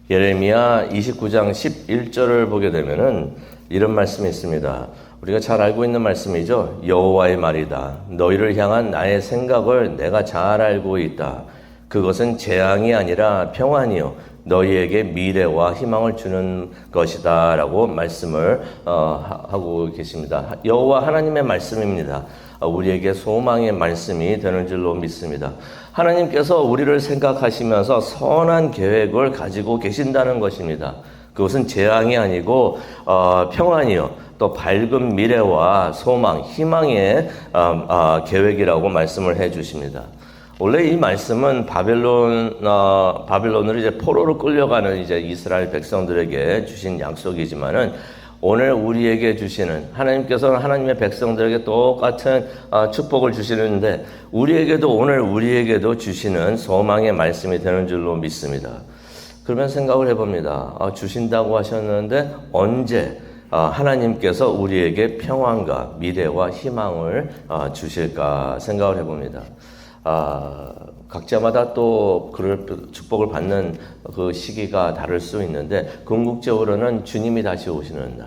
예레미야 29장 11절을 보게 되면은 이런 말씀이 있습니다. 우리가 잘 알고 있는 말씀이죠. 여호와의 말이다. 너희를 향한 나의 생각을 내가 잘 알고 있다. 그것은 재앙이 아니라 평안이요 너희에게 미래와 희망을 주는 것이다 라고 말씀을 하고 계십니다. 여호와 하나님의 말씀입니다. 우리에게 소망의 말씀이 되는 줄로 믿습니다. 하나님께서 우리를 생각하시면서 선한 계획을 가지고 계신다는 것입니다. 그것은 재앙이 아니고 평안이요 또 밝은 미래와 소망, 희망의 계획이라고 말씀을 해 주십니다. 원래 이 말씀은 바벨론으로 이제 포로로 끌려가는 이제 이스라엘 백성들에게 주신 약속이지만은 오늘 우리에게 주시는 하나님께서는 하나님의 백성들에게 똑같은 축복을 주시는데 우리에게도 주시는 소망의 말씀이 되는 줄로 믿습니다. 그러면 생각을 해봅니다. 주신다고 하셨는데 언제 하나님께서 우리에게 평안과 미래와 희망을 주실까 생각을 해봅니다. 각자마다 또 그럴 축복을 받는 그 시기가 다를 수 있는데 궁극적으로는 주님이 다시 오시는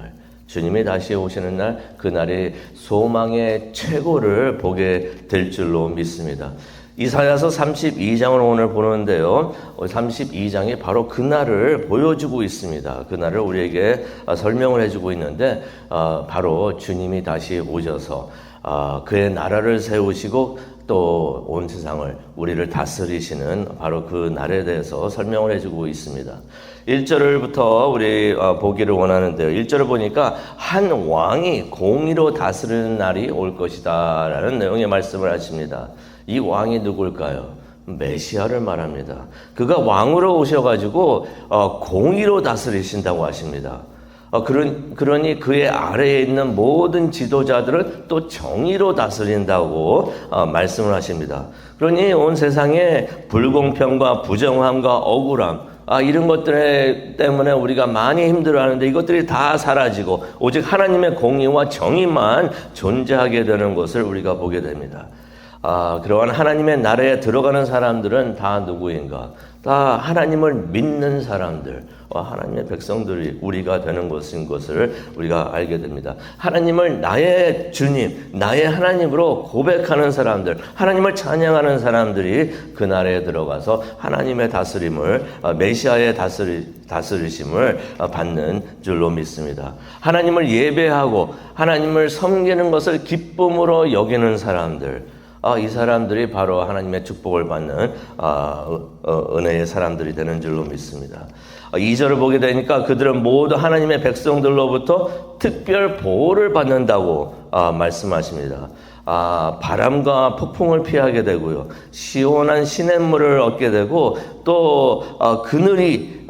날, 그날이 소망의 최고를 보게 될 줄로 믿습니다. 이사야서 32장을 오늘 보는데요. 32장이 바로 그날을 보여주고 있습니다. 그날을 우리에게 설명을 해주고 있는데 바로 주님이 다시 오셔서 그의 나라를 세우시고 또 온 세상을 우리를 다스리시는 바로 그 날에 대해서 설명을 해주고 있습니다. 1절부터 우리 보기를 원하는데요. 1절을 보니까 한 왕이 공의로 다스리는 날이 올 것이다 라는 내용의 말씀을 하십니다. 이 왕이 누굴까요? 메시아를 말합니다. 그가 왕으로 오셔가지고 공의로 다스리신다고 하십니다. 그러니 그의 아래에 있는 모든 지도자들은 또 정의로 다스린다고 말씀을 하십니다. 그러니 온 세상에 불공평과 부정함과 억울함 이런 것들 때문에 우리가 많이 힘들어하는데 이것들이 다 사라지고 오직 하나님의 공의와 정의만 존재하게 되는 것을 우리가 보게 됩니다. 그러한 하나님의 나라에 들어가는 사람들은 다 누구인가? 다 하나님을 믿는 사람들, 하나님의 백성들이 우리가 되는 것을 우리가 알게 됩니다. 하나님을 나의 주님, 나의 하나님으로 고백하는 사람들, 하나님을 찬양하는 사람들이 그 나라에 들어가서 하나님의 다스림을, 메시아의 다스리심을 받는 줄로 믿습니다. 하나님을 예배하고 하나님을 섬기는 것을 기쁨으로 여기는 사람들, 이 사람들이 바로 하나님의 축복을 받는 은혜의 사람들이 되는 줄로 믿습니다. 2절을 보게 되니까 그들은 모두 하나님의 백성들로부터 특별 보호를 받는다고 말씀하십니다. 바람과 폭풍을 피하게 되고요. 시원한 시냇물을 얻게 되고 또 그늘이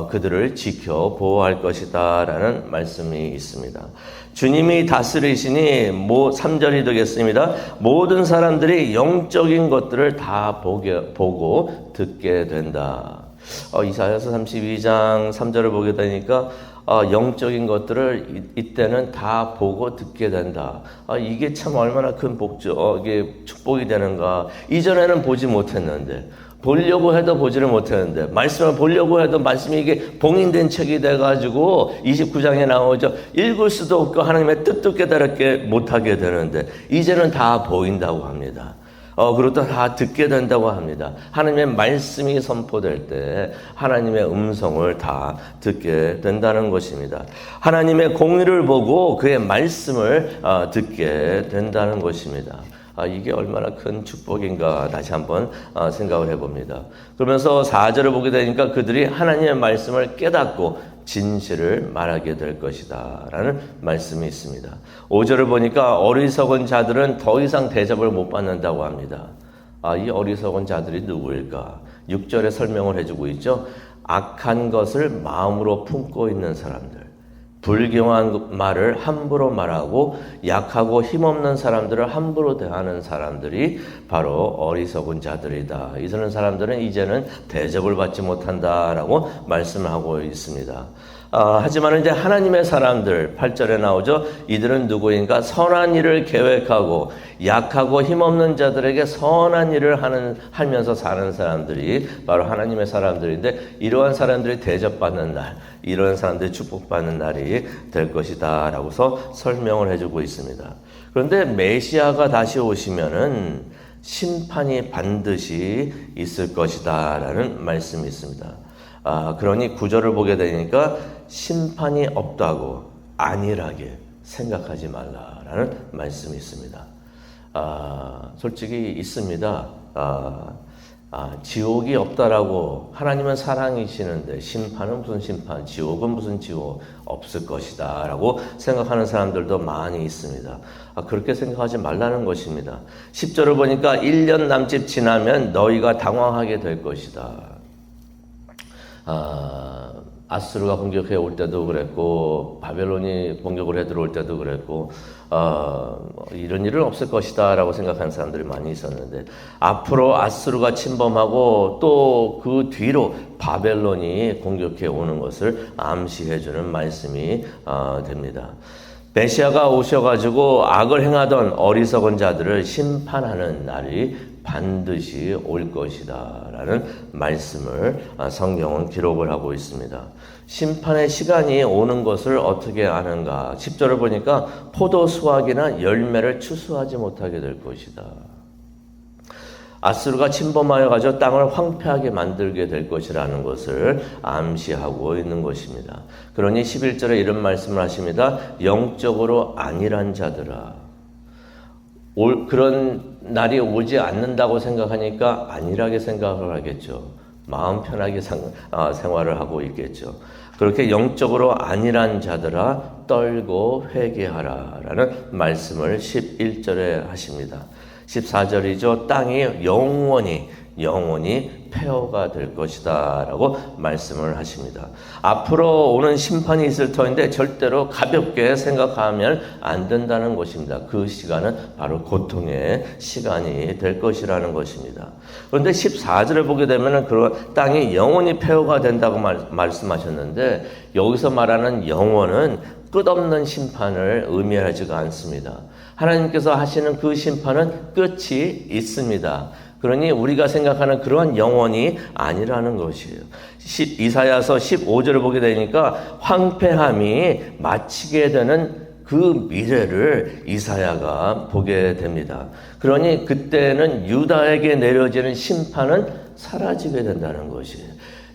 그들을 지켜 보호할 것이다 라는 말씀이 있습니다. 주님이 다스리시니 3절이 되겠습니다. 모든 사람들이 영적인 것들을 다 보고 듣게 된다. 이사야서 32장 3절을 보게 되니까 영적인 것들을 이때는 다 보고 듣게 된다. 이게 참 얼마나 큰 복죠. 이게 축복이 되는가. 이전에는 보지 못했는데 보려고 해도 보지를 못했는데 말씀을 보려고 해도 말씀이 이게 봉인된 책이 돼가지고 29장에 나오죠. 읽을 수도 없고 하나님의 뜻도 깨달게 못하게 되는데 이제는 다 보인다고 합니다. 그리고 또 다 듣게 된다고 합니다. 하나님의 말씀이 선포될 때 하나님의 음성을 다 듣게 된다는 것입니다. 하나님의 공의를 보고 그의 말씀을 듣게 된다는 것입니다. 이게 얼마나 큰 축복인가 다시 한번 생각을 해봅니다. 그러면서 4절을 보게 되니까 그들이 하나님의 말씀을 깨닫고 진실을 말하게 될 것이다 라는 말씀이 있습니다. 5절을 보니까 어리석은 자들은 더 이상 대접을 못 받는다고 합니다. 이 어리석은 자들이 누구일까? 6절에 설명을 해주고 있죠. 악한 것을 마음으로 품고 있는 사람들, 불경한 말을 함부로 말하고 약하고 힘없는 사람들을 함부로 대하는 사람들이 바로 어리석은 자들이다. 이런 사람들은 이제는 대접을 받지 못한다라고 말씀을 하고 있습니다. 하지만 이제 하나님의 사람들, 8절에 나오죠. 이들은 누구인가? 선한 일을 계획하고 약하고 힘없는 자들에게 선한 일을 하면서 사는 사람들이 바로 하나님의 사람들인데, 이러한 사람들이 대접받는 날, 이러한 사람들이 축복받는 날이 될 것이다 라고서 설명을 해주고 있습니다. 그런데 메시아가 다시 오시면은 심판이 반드시 있을 것이다 라는 말씀이 있습니다. 그러니 9절을 보게 되니까 심판이 없다고 안일하게 생각하지 말라라는 말씀이 있습니다. 솔직히 있습니다. 지옥이 없다라고, 하나님은 사랑이시는데 심판은 무슨 심판, 지옥은 무슨 지옥, 없을 것이다 라고 생각하는 사람들도 많이 있습니다. 그렇게 생각하지 말라는 것입니다. 10절을 보니까 1년 남짓 지나면 너희가 당황하게 될 것이다. 아수르가 공격해 올 때도 그랬고, 바벨론이 공격을 해 들어올 때도 그랬고, 이런 일은 없을 것이다 라고 생각하는 사람들이 많이 있었는데, 앞으로 아수르가 침범하고 또 그 뒤로 바벨론이 공격해 오는 것을 암시해 주는 말씀이 됩니다. 메시아가 오셔가지고 악을 행하던 어리석은 자들을 심판하는 날이 반드시 올 것이다 라는 말씀을 성경은 기록을 하고 있습니다. 심판의 시간이 오는 것을 어떻게 아는가? 10절을 보니까 포도 수확이나 열매를 추수하지 못하게 될 것이다. 아수르가 침범하여 가지고 땅을 황폐하게 만들게 될 것이라는 것을 암시하고 있는 것입니다. 그러니 11절에 이런 말씀을 하십니다. 영적으로 안일한 자들아. 그런 날이 오지 않는다고 생각하니까 안일하게 생각을 하겠죠. 마음 편하게 생활을 하고 있겠죠. 그렇게 영적으로 안일한 자들아 떨고 회개하라 라는 말씀을 11절에 하십니다. 14절이죠. 땅이 영원히 폐허가 될 것이다 라고 말씀을 하십니다. 앞으로 오는 심판이 있을 터인데 절대로 가볍게 생각하면 안 된다는 것입니다. 그 시간은 바로 고통의 시간이 될 것이라는 것입니다. 그런데 14절을 보게 되면 그런 땅이 영원히 폐허가 된다고 말씀하셨는데, 여기서 말하는 영원은 끝없는 심판을 의미하지가 않습니다. 하나님께서 하시는 그 심판은 끝이 있습니다. 그러니 우리가 생각하는 그러한 영원이 아니라는 것이에요. 이사야서 15절을 보게 되니까 황폐함이 마치게 되는 그 미래를 이사야가 보게 됩니다. 그러니 그때는 유다에게 내려지는 심판은 사라지게 된다는 것이에요.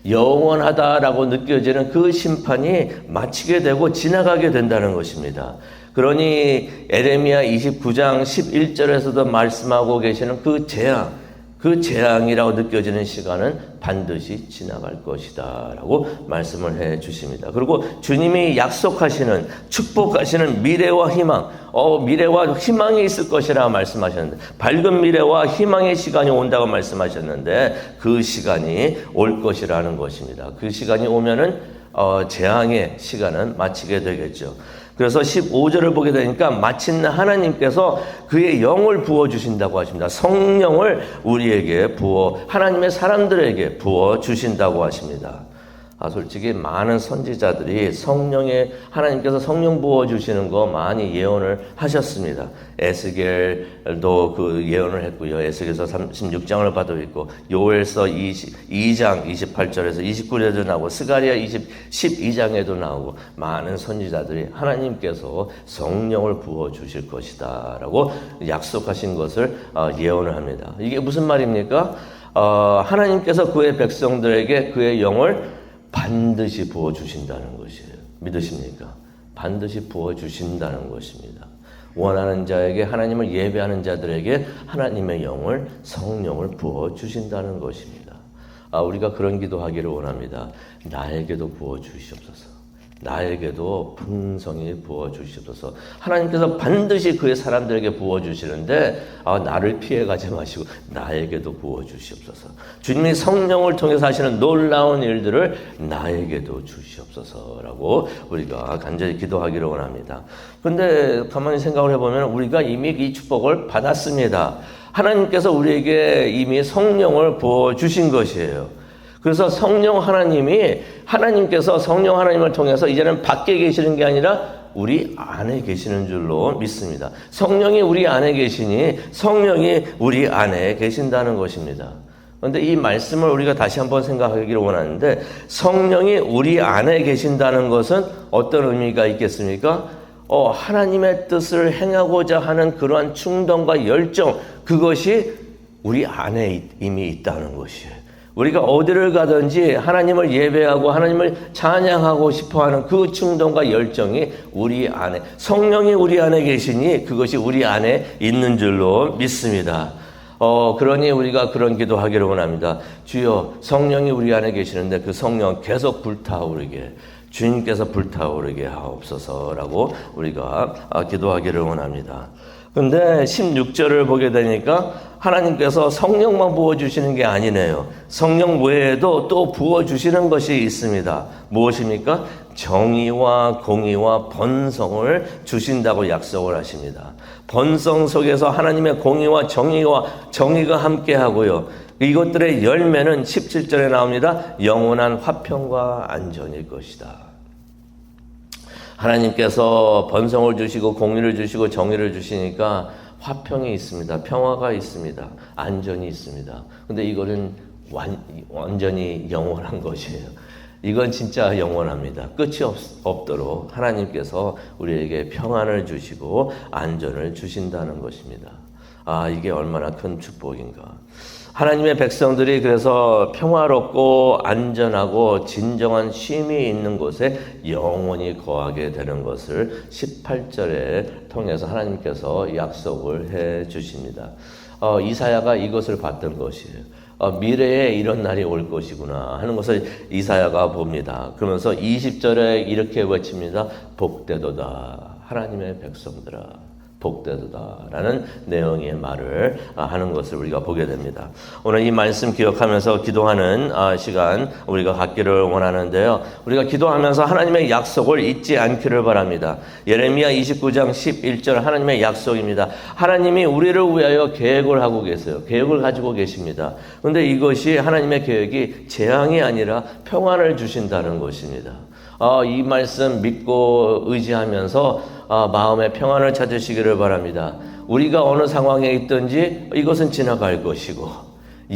영원하다라고 느껴지는 그 심판이 마치게 되고 지나가게 된다는 것입니다. 그러니 에레미야 29장 11절에서도 말씀하고 계시는 그 재앙이라고 느껴지는 시간은 반드시 지나갈 것이다 라고 말씀을 해 주십니다. 그리고 주님이 약속하시는, 축복하시는 미래와 희망, 미래와 희망이 있을 것이라 말씀하셨는데, 밝은 미래와 희망의 시간이 온다고 말씀하셨는데 그 시간이 올 것이라는 것입니다. 그 시간이 오면은 재앙의 시간은 마치게 되겠죠. 그래서 15절을 보게 되니까 마침내 하나님께서 그의 영을 부어주신다고 하십니다. 성령을 우리에게 하나님의 사람들에게 부어주신다고 하십니다. 솔직히 많은 선지자들이 하나님께서 성령 부어주시는 거 많이 예언을 하셨습니다. 에스겔도 그 예언을 했고요. 에스겔서 36장을 봐도 있고, 요엘서 22장 28절에서 29절에도 나오고, 스가랴 12장에도 나오고, 많은 선지자들이 하나님께서 성령을 부어주실 것이다 라고 약속하신 것을 예언을 합니다. 이게 무슨 말입니까? 하나님께서 그의 백성들에게 그의 영을 반드시 부어주신다는 것이에요. 믿으십니까? 반드시 부어주신다는 것입니다. 원하는 자에게, 하나님을 예배하는 자들에게 하나님의 영을, 성령을 부어주신다는 것입니다. 우리가 그런 기도하기를 원합니다. 나에게도 부어주시옵소서. 나에게도 풍성히 부어주시옵소서. 하나님께서 반드시 그의 사람들에게 부어주시는데 나를 피해가지 마시고 나에게도 부어주시옵소서. 주님이 성령을 통해서 하시는 놀라운 일들을 나에게도 주시옵소서라고 우리가 간절히 기도하기를 원합니다. 그런데 가만히 생각을 해보면 우리가 이미 이 축복을 받았습니다. 하나님께서 우리에게 이미 성령을 부어주신 것이에요. 그래서 하나님께서 성령 하나님을 통해서 이제는 밖에 계시는 게 아니라 우리 안에 계시는 줄로 믿습니다. 성령이 우리 안에 계시니 성령이 우리 안에 계신다는 것입니다. 그런데 이 말씀을 우리가 다시 한번 생각하기를 원하는데, 성령이 우리 안에 계신다는 것은 어떤 의미가 있겠습니까? 하나님의 뜻을 행하고자 하는 그러한 충동과 열정, 그것이 우리 안에 이미 있다는 것이에요. 우리가 어디를 가든지 하나님을 예배하고 하나님을 찬양하고 싶어하는 그 충동과 열정이 우리 안에, 성령이 우리 안에 계시니 그것이 우리 안에 있는 줄로 믿습니다. 그러니 우리가 그런 기도하기를 원합니다. 주여, 성령이 우리 안에 계시는데 그 성령 계속 불타오르게, 주님께서 불타오르게 하옵소서라고 우리가 기도하기를 원합니다. 근데 16절을 보게 되니까 하나님께서 성령만 부어주시는 게 아니네요. 성령 외에도 또 부어주시는 것이 있습니다. 무엇입니까? 정의와 공의와 번성을 주신다고 약속을 하십니다. 번성 속에서 하나님의 공의와 정의가 함께 하고요. 이것들의 열매는 17절에 나옵니다. 영원한 화평과 안전일 것이다. 하나님께서 번성을 주시고 공의를 주시고 정의를 주시니까 화평이 있습니다. 평화가 있습니다. 안전이 있습니다. 근데 이거는 완전히 영원한 것이에요. 이건 진짜 영원합니다. 끝이 없도록 하나님께서 우리에게 평안을 주시고 안전을 주신다는 것입니다. 이게 얼마나 큰 축복인가. 하나님의 백성들이 그래서 평화롭고 안전하고 진정한 쉼이 있는 곳에 영원히 거하게 되는 것을 18절에 통해서 하나님께서 약속을 해 주십니다. 이사야가 이것을 봤던 것이에요. 미래에 이런 날이 올 것이구나 하는 것을 이사야가 봅니다. 그러면서 20절에 이렇게 외칩니다. 복되도다 하나님의 백성들아, 복되도다라는 내용의 말을 하는 것을 우리가 보게 됩니다. 오늘 이 말씀 기억하면서 기도하는 시간 우리가 갖기를 원하는데요. 우리가 기도하면서 하나님의 약속을 잊지 않기를 바랍니다. 예레미야 29장 11절 하나님의 약속입니다. 하나님이 우리를 위하여 계획을 하고 계세요. 계획을 가지고 계십니다. 그런데 이것이 하나님의 계획이 재앙이 아니라 평안을 주신다는 것입니다. 이 말씀 믿고 의지하면서 마음의 평안을 찾으시기를 바랍니다. 우리가 어느 상황에 있든지 이것은 지나갈 것이고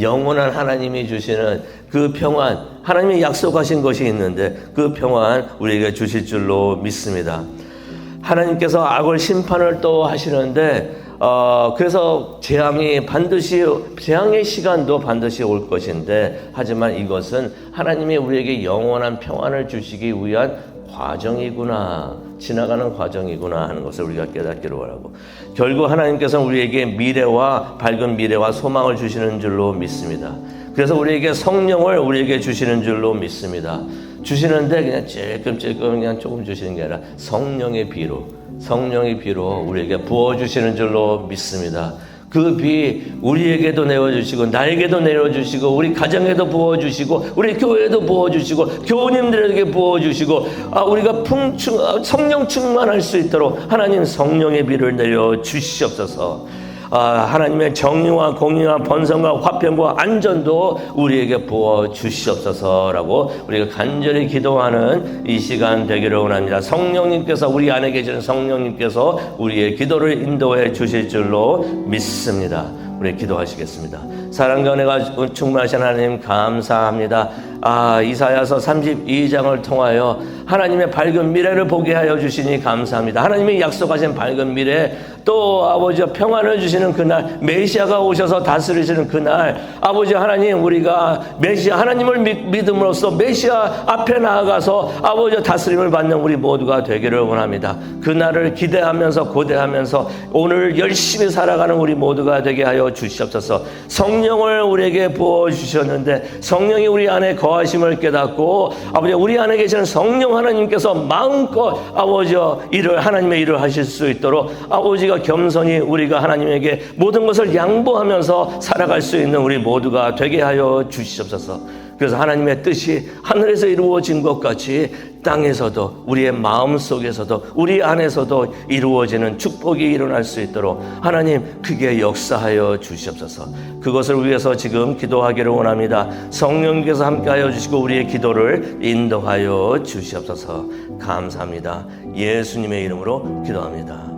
영원한 하나님이 주시는 그 평안, 하나님이 약속하신 것이 있는데 그 평안 우리에게 주실 줄로 믿습니다. 하나님께서 악을 심판을 또 하시는데 그래서 재앙의 시간도 반드시 올 것인데, 하지만 이것은 하나님이 우리에게 영원한 평안을 주시기 위한 과정이구나, 지나가는 과정이구나 하는 것을 우리가 깨닫기를 바라고, 결국 하나님께서는 우리에게 밝은 미래와 소망을 주시는 줄로 믿습니다. 그래서 우리에게 성령을 우리에게 주시는 줄로 믿습니다. 주시는데 그냥 찔끔찔끔 그냥 조금 주시는 게 아니라 성령의 비로 우리에게 부어주시는 줄로 믿습니다. 그 비 우리에게도 내어주시고 나에게도 내려주시고 우리 가정에도 부어주시고 우리 교회에도 부어주시고 교우님들에게 부어주시고 우리가 성령 충만할 수 있도록 하나님 성령의 비를 내려주시옵소서. 하나님의 정의와 공의와 번성과 화평과 안전도 우리에게 부어주시옵소서라고 우리가 간절히 기도하는 이 시간 되기를 원합니다. 성령님께서, 우리 안에 계시는 성령님께서 우리의 기도를 인도해 주실 줄로 믿습니다. 우리 기도하시겠습니다. 사랑과 은혜가 충만하신 하나님 감사합니다. 이사야서 32장을 통하여 하나님의 밝은 미래를 보게 하여 주시니 감사합니다. 하나님이 약속하신 밝은 미래, 또 아버지 평안을 주시는 그날, 메시아가 오셔서 다스리시는 그날, 아버지 하나님, 우리가 메시아 하나님을 믿음으로써 메시아 앞에 나아가서 아버지 다스림을 받는 우리 모두가 되기를 원합니다. 그날을 기대하면서 고대하면서 오늘 열심히 살아가는 우리 모두가 되게 하여 주시옵소서. 성령을 우리에게 부어주셨는데 성령이 우리 안에 거하심을 깨닫고 아버지 우리 안에 계시는 성령 하나님께서 마음껏 아버지 하나님의 일을 하실 수 있도록 아버지가 겸손히 우리가 하나님에게 모든 것을 양보하면서 살아갈 수 있는 우리 모두가 되게 하여 주시옵소서. 그래서 하나님의 뜻이 하늘에서 이루어진 것 같이 땅에서도 우리의 마음 속에서도 우리 안에서도 이루어지는 축복이 일어날 수 있도록 하나님 크게 역사하여 주시옵소서. 그것을 위해서 지금 기도하기를 원합니다. 성령께서 함께하여 주시고 우리의 기도를 인도하여 주시옵소서. 감사합니다. 예수님의 이름으로 기도합니다.